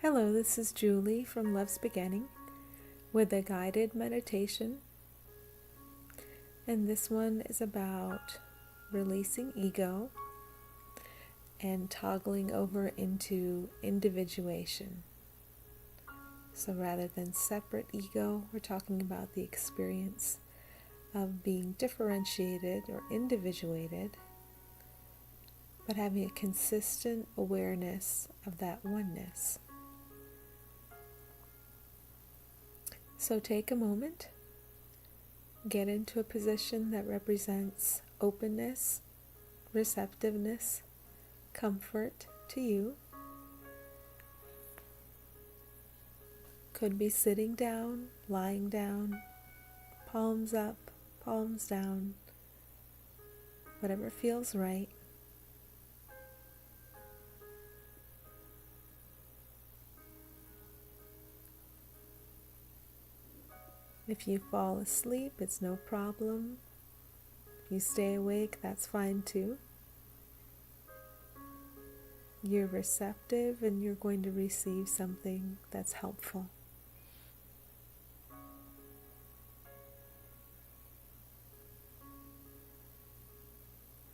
Hello, this is Julie from Love's Beginning with a guided meditation. And this one is about releasing ego and toggling over into individuation. So rather than separate ego, we're talking about the experience of being differentiated or individuated, but having a consistent awareness of that oneness. So take a moment, get into a position that represents openness, receptiveness, comfort to you. Could be sitting down, lying down, palms up, palms down, whatever feels right. If you fall asleep, it's no problem. If you stay awake, that's fine too. You're receptive and you're going to receive something that's helpful.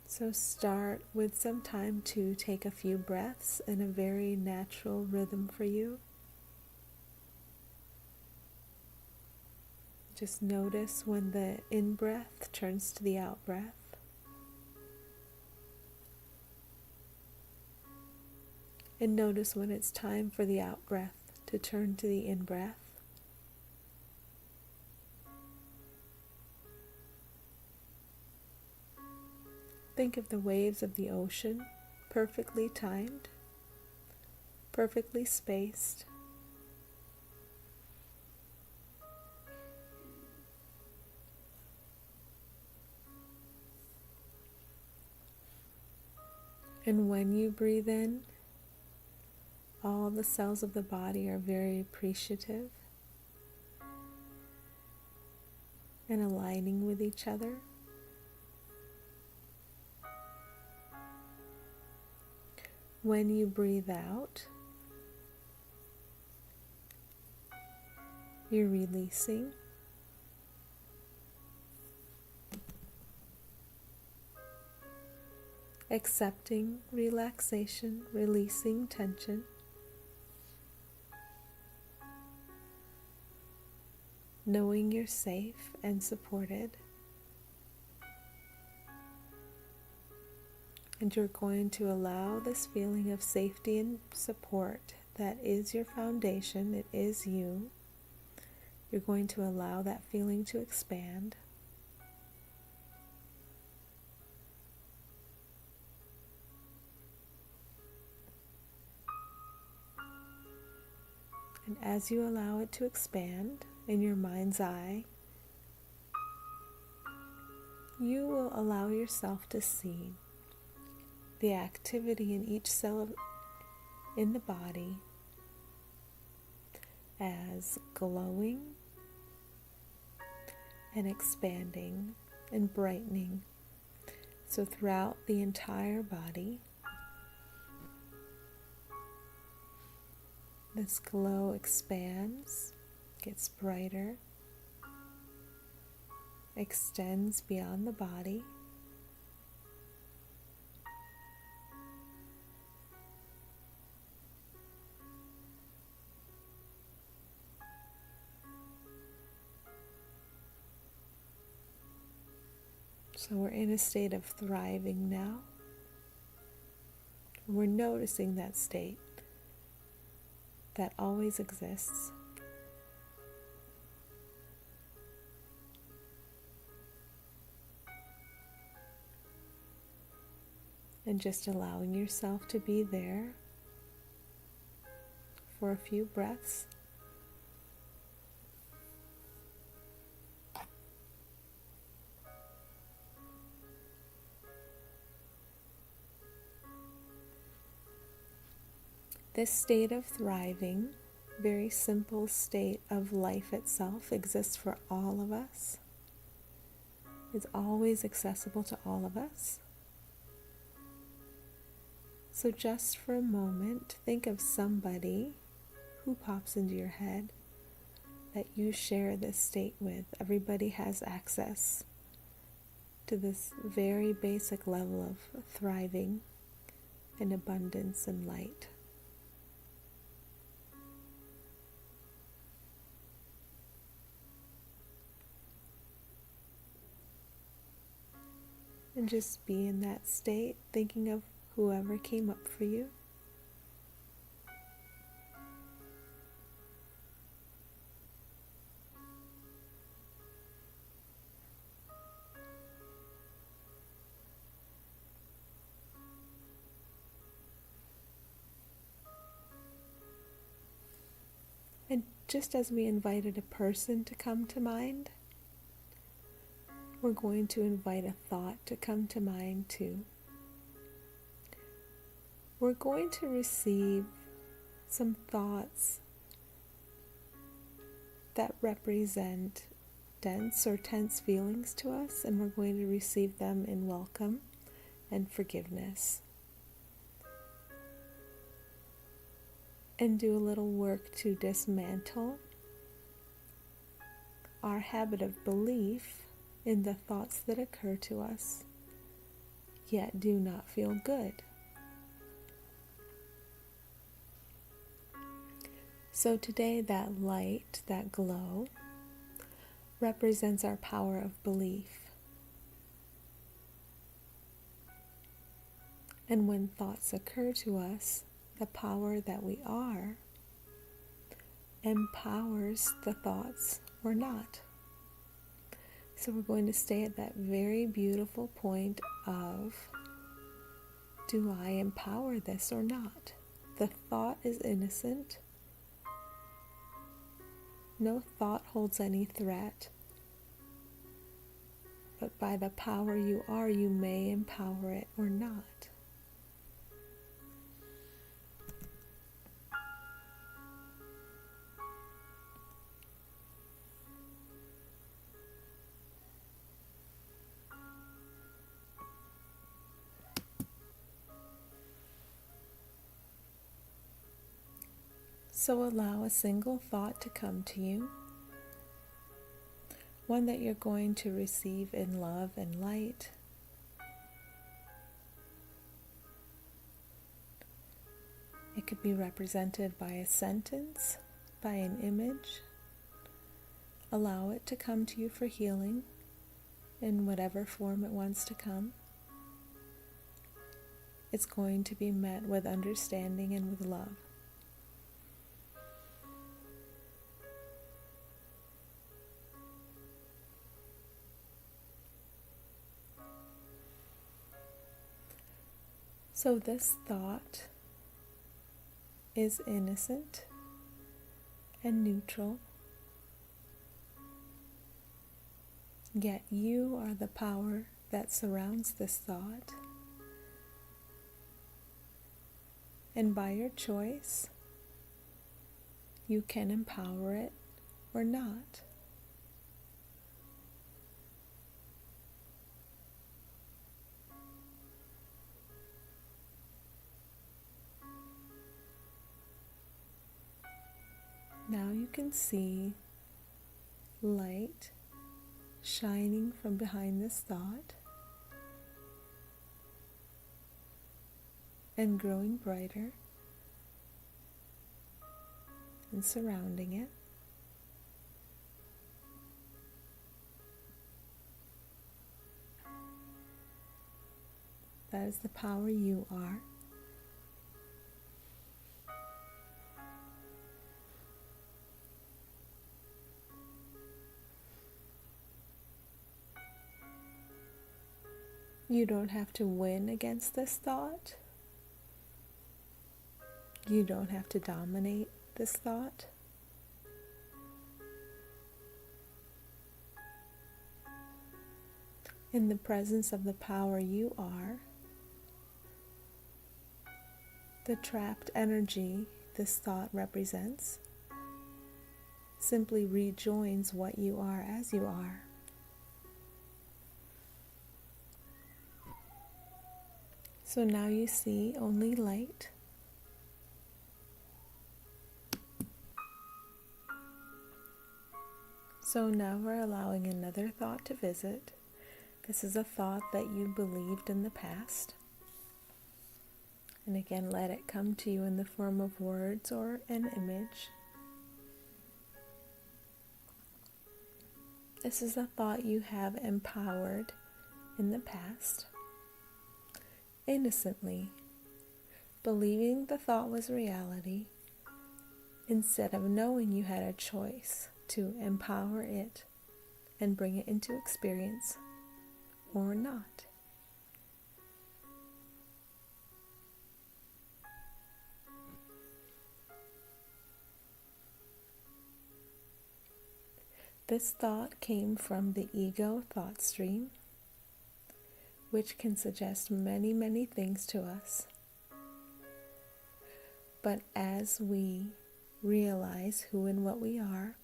So start with some time to take a few breaths in a very natural rhythm for you. Just notice when the in-breath turns to the out-breath. And notice when it's time for the out-breath to turn to the in-breath. Think of the waves of the ocean, perfectly timed, perfectly spaced. And when you breathe in, all the cells of the body are very appreciative and aligning with each other. When you breathe out, you're releasing. Accepting relaxation, releasing tension. Knowing you're safe and supported. And you're going to allow this feeling of safety and support that is your foundation, it is you. You're going to allow that feeling to expand. And as you allow it to expand in your mind's eye, you will allow yourself to see the activity in each cell in the body as glowing and expanding and brightening. So throughout the entire body, this glow expands, gets brighter, extends beyond the body. So we're in a state of thriving now. We're noticing that state that always exists. And just allowing yourself to be there for a few breaths. This state of thriving, very simple state of life itself, exists for all of us. It's always accessible to all of us. So just for a moment, think of somebody who pops into your head that you share this state with. Everybody has access to this very basic level of thriving in abundance and light. And just be in that state, thinking of whoever came up for you. And just as we invited a person to come to mind, we're going to invite a thought to come to mind too. We're going to receive some thoughts that represent dense or tense feelings to us, and we're going to receive them in welcome and forgiveness. And do a little work to dismantle our habit of belief in the thoughts that occur to us, yet do not feel good. So today that light, that glow, represents our power of belief. And when thoughts occur to us, the power that we are empowers the thoughts or not. So we're going to stay at that very beautiful point of, do I empower this or not? The thought is innocent. No thought holds any threat. But by the power you are, you may empower it or not. So allow a single thought to come to you, one that you're going to receive in love and light. It could be represented by a sentence, by an image. Allow it to come to you for healing in whatever form it wants to come. It's going to be met with understanding and with love. So this thought is innocent and neutral, yet you are the power that surrounds this thought. And by your choice, you can empower it or not. Now you can see light shining from behind this thought and growing brighter and surrounding it. That is the power you are. You don't have to win against this thought. You don't have to dominate this thought. In the presence of the power you are, the trapped energy this thought represents simply rejoins what you are as you are. So now you see only light. So now we're allowing another thought to visit. This is a thought that you believed in the past. And again, let it come to you in the form of words or an image. This is a thought you have empowered in the past, innocently, believing the thought was reality, instead of knowing you had a choice to empower it and bring it into experience or not. This thought came from the ego thought stream, which can suggest many, many things to us. But as we realize who and what we are,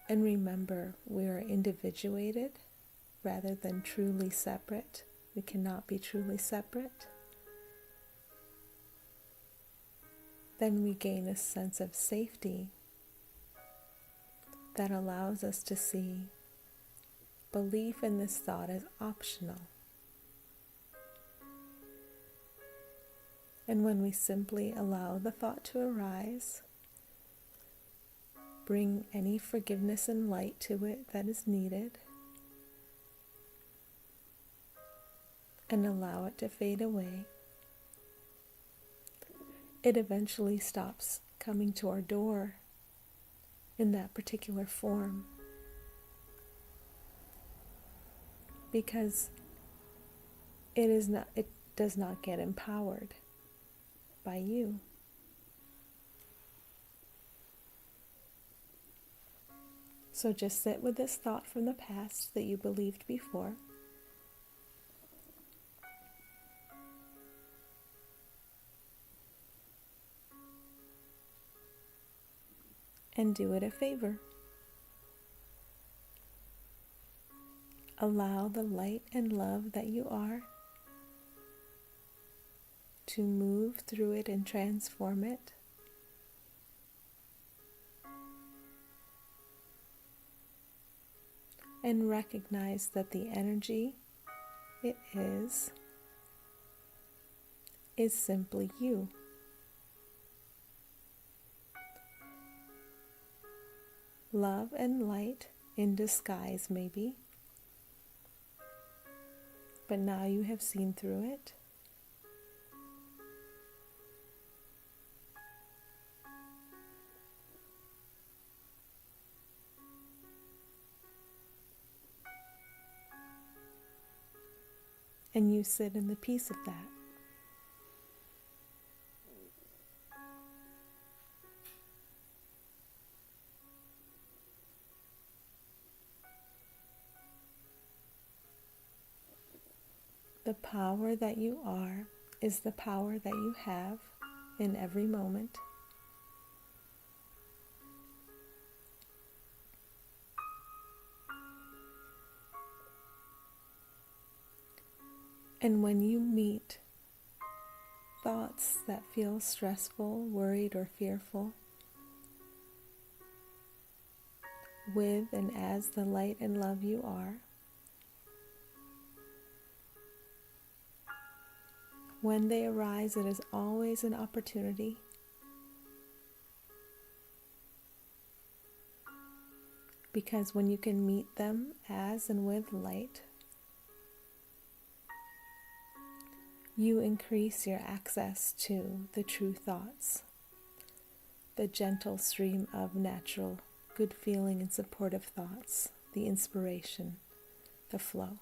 and remember we are individuated rather than truly separate, we cannot be truly separate, then we gain a sense of safety that allows us to see belief in this thought as optional. And when we simply allow the thought to arise, bring any forgiveness and light to it that is needed, and allow it to fade away, it eventually stops coming to our door in that particular form, because it does not get empowered by you. So just sit with this thought from the past that you believed before, and do it a favor. Allow the light and love that you are to move through it and transform it. And recognize that the energy it is simply you. Love and light in disguise, maybe, but now you have seen through it. And you sit in the peace of that. The power that you are is the power that you have in every moment. And when you meet thoughts that feel stressful, worried, or fearful, with and as the light and love you are, when they arise, it is always an opportunity because when you can meet them as and with light, you increase your access to the true thoughts, the gentle stream of natural, good feeling and supportive thoughts, the inspiration, the flow.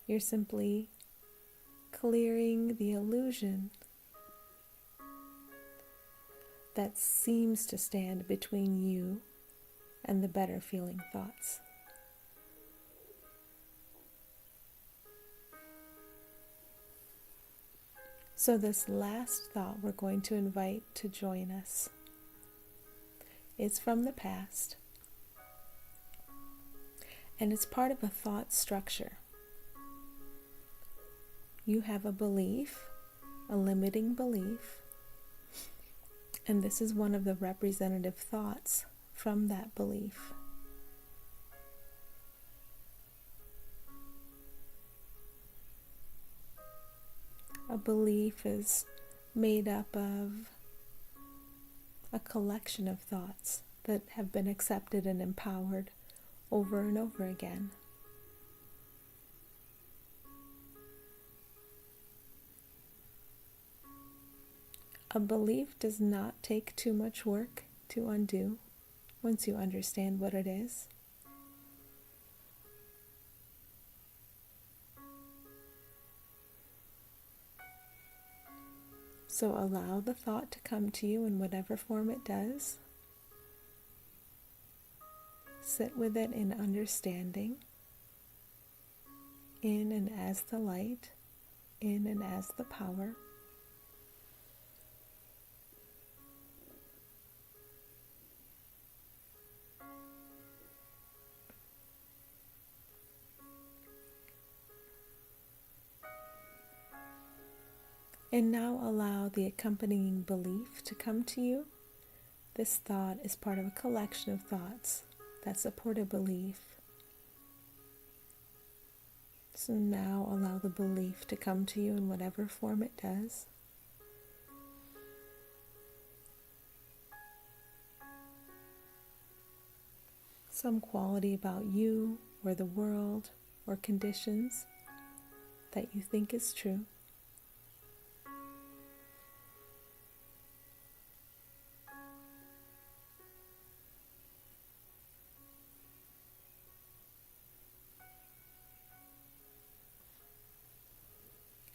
You're simply clearing the illusion that seems to stand between you and the better feeling thoughts. So this last thought we're going to invite to join us is from the past, and it's part of a thought structure. You have a belief, a limiting belief, and this is one of the representative thoughts from that belief. A belief is made up of a collection of thoughts that have been accepted and empowered over and over again. A belief does not take too much work to undo once you understand what it is. So allow the thought to come to you in whatever form it does. Sit with it in understanding, in and as the light, in and as the power. And now allow the accompanying belief to come to you. This thought is part of a collection of thoughts that support a belief. So now allow the belief to come to you in whatever form it does. Some quality about you or the world or conditions that you think is true.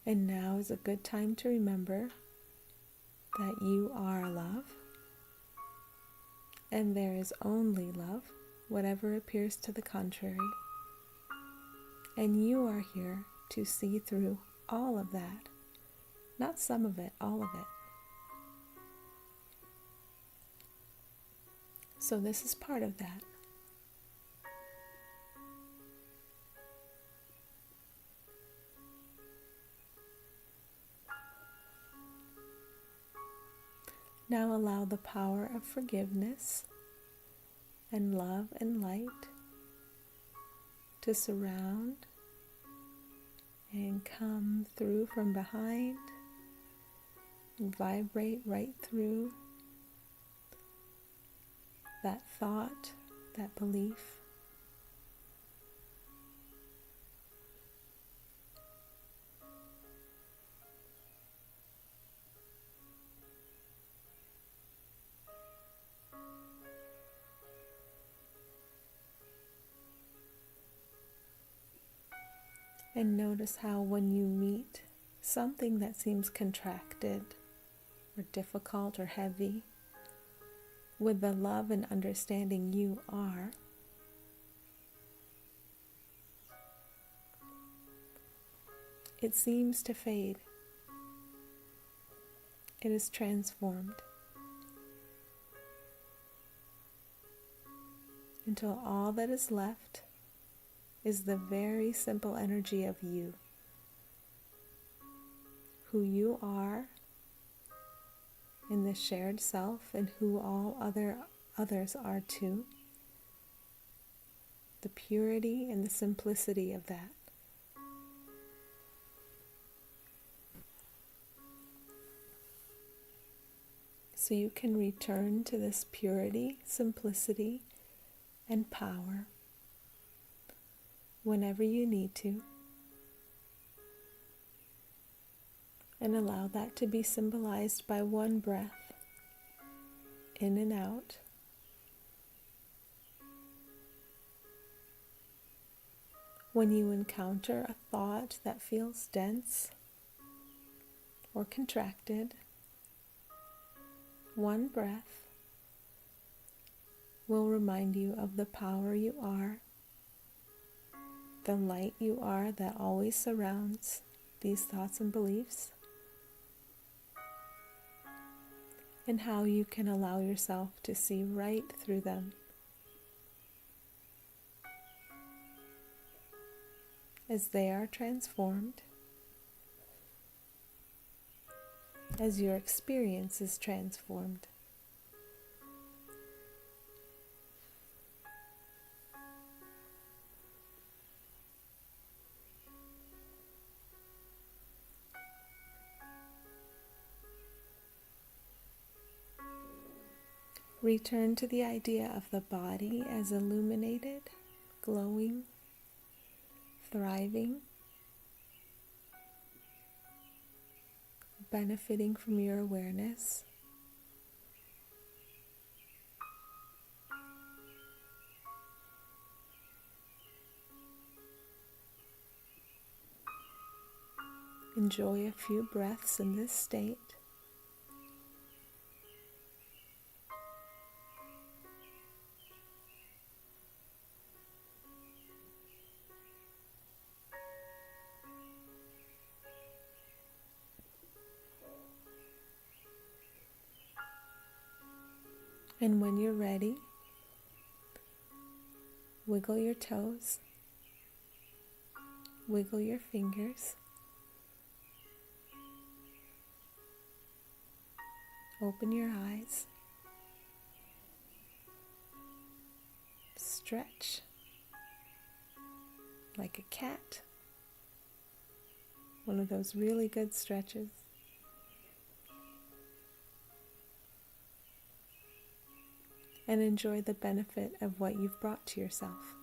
And now is a good time to remember that you are love, and there is only love, whatever appears to the contrary. And you are here to see through all of that, not some of it, all of it. So this is part of that. Now allow the power of forgiveness and love and light to surround and come through from behind and vibrate right through that thought, that belief. And notice how when you meet something that seems contracted or difficult or heavy, with the love and understanding you are, it seems to fade. It is transformed until all that is left is the very simple energy of you, who you are in the shared self and who all others are too, the purity and the simplicity of that. So you can return to this purity, simplicity, and power whenever you need to, and allow that to be symbolized by one breath in and out. When you encounter a thought that feels dense or contracted, one breath will remind you of the power you are, the light you are that always surrounds these thoughts and beliefs, and how you can allow yourself to see right through them as they are transformed, as your experience is transformed. Return to the idea of the body as illuminated, glowing, thriving, benefiting from your awareness. Enjoy a few breaths in this state. And when you're ready, wiggle your toes, wiggle your fingers, open your eyes, stretch like a cat, one of those really good stretches. And enjoy the benefit of what you've brought to yourself.